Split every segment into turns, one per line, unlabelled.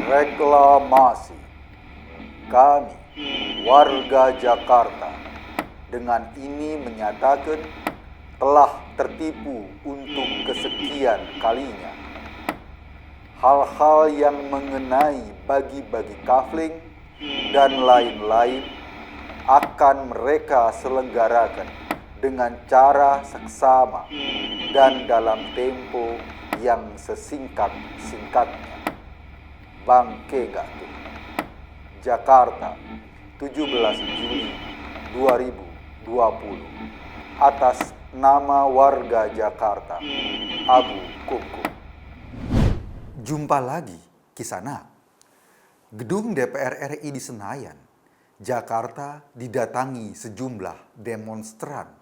Reklamasi. Kami, warga Jakarta, dengan ini menyatakan telah tertipu untuk kesekian kalinya. Hal-hal yang mengenai bagi-bagi kafling dan lain-lain akan mereka selenggarakan dengan cara seksama dan dalam tempo yang sesingkat-singkatnya. Bangke gak tuh? Jakarta, 17 Juli 2020. Atas nama warga Jakarta, Abu Kumkum. Jumpa lagi, Kisana. Gedung DPR RI di Senayan, Jakarta didatangi sejumlah demonstran.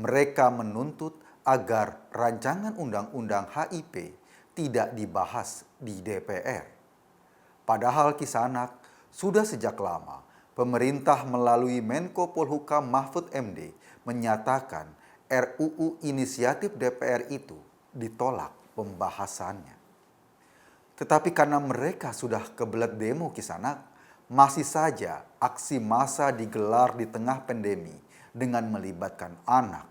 Mereka menuntut agar rancangan undang-undang HIP tidak dibahas di DPR. Padahal Kisanak, sudah sejak lama pemerintah melalui Menko Polhukam Mahfud MD menyatakan RUU inisiatif DPR itu ditolak pembahasannya. Tetapi karena mereka sudah kebelet demo Kisanak, masih saja aksi massa digelar di tengah pandemi dengan melibatkan anak,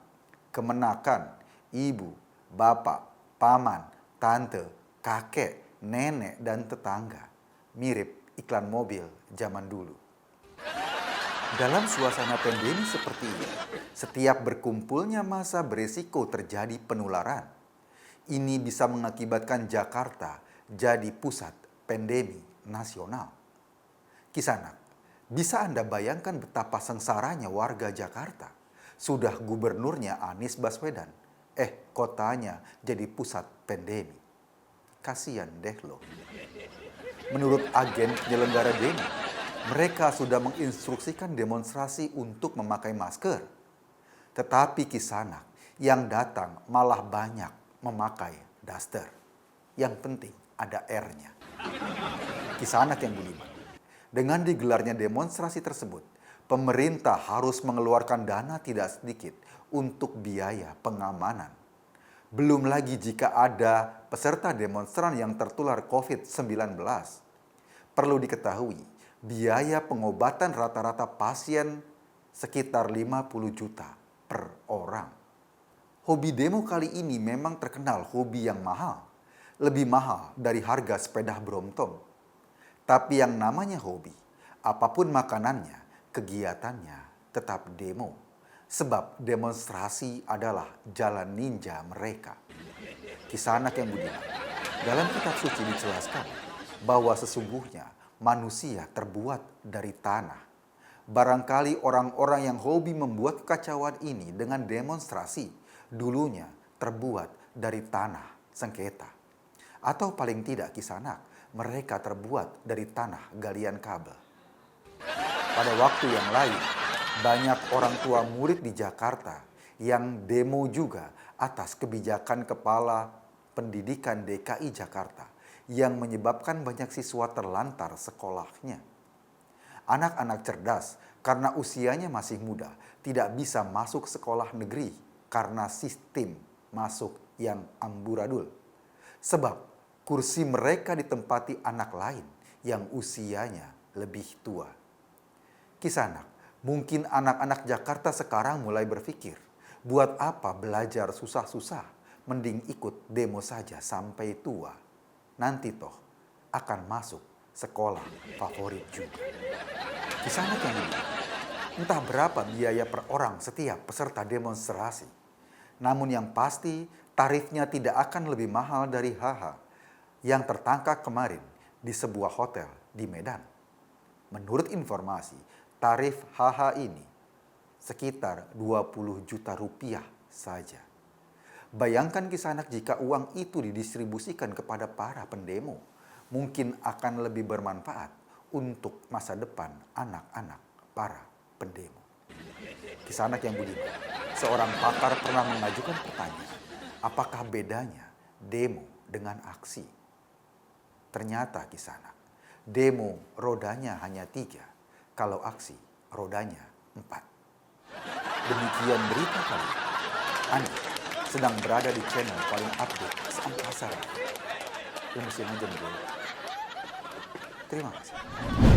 kemenakan, ibu, bapak, paman, tante, kakek, nenek, dan tetangga. Mirip iklan mobil zaman dulu. Dalam suasana pandemi seperti ini, setiap berkumpulnya massa berisiko terjadi penularan. Ini bisa mengakibatkan Jakarta jadi pusat pandemi nasional. Kisanak, bisa Anda bayangkan betapa sengsaranya warga Jakarta? Sudah gubernurnya Anies Baswedan, kotanya jadi pusat pandemi. Kasian deh loh. Menurut agen penyelenggara demo, mereka sudah menginstruksikan demonstrasi untuk memakai masker. Tetapi Kisanak yang datang malah banyak memakai daster. Yang penting ada R-nya. Kisanak yang budiman. Dengan digelarnya demonstrasi tersebut, pemerintah harus mengeluarkan dana tidak sedikit untuk biaya pengamanan. Belum lagi jika ada peserta demonstran yang tertular COVID-19. Perlu diketahui, biaya pengobatan rata-rata pasien sekitar 50 juta per orang. Hobi demo kali ini memang terkenal hobi yang mahal. Lebih mahal dari harga sepeda Brompton. Tapi yang namanya hobi, apapun makanannya, kegiatannya tetap demo. Sebab demonstrasi adalah jalan ninja mereka. Kisanak yang budiman. Dalam kitab suci dijelaskan bahwa sesungguhnya manusia terbuat dari tanah. Barangkali orang-orang yang hobi membuat kekacauan ini dengan demonstrasi dulunya terbuat dari tanah sengketa. Atau paling tidak Kisanak, mereka terbuat dari tanah galian kabel. Pada waktu yang lain, banyak orang tua murid di Jakarta yang demo juga atas kebijakan Kepala Pendidikan DKI Jakarta yang menyebabkan banyak siswa terlantar sekolahnya. Anak-anak cerdas karena usianya masih muda tidak bisa masuk sekolah negeri karena sistem masuk yang amburadul. Sebab kursi mereka ditempati anak lain yang usianya lebih tua. Kisanak, mungkin anak-anak Jakarta sekarang mulai berpikir, buat apa belajar susah-susah, mending ikut demo saja sampai tua. Nanti toh akan masuk sekolah favorit juga. Kisanak yang ini, entah berapa biaya per orang setiap peserta demonstrasi. Namun yang pasti tarifnya tidak akan lebih mahal dari HH yang tertangkap kemarin di sebuah hotel di Medan. Menurut informasi, tarif HH ini sekitar 20 juta rupiah saja. Bayangkan Kisanak jika uang itu didistribusikan kepada para pendemo, mungkin akan lebih bermanfaat untuk masa depan anak-anak para pendemo. Kisanak yang budiman, seorang pakar pernah mengajukan pertanyaan, apakah bedanya demo dengan aksi? Ternyata Kisanak, demo rodanya hanya 3. Kalau aksi, rodanya 4. Demikian berita kali ini. Anda sedang berada di channel paling update seangkasa. Lu mesti aja dulu. Terima kasih.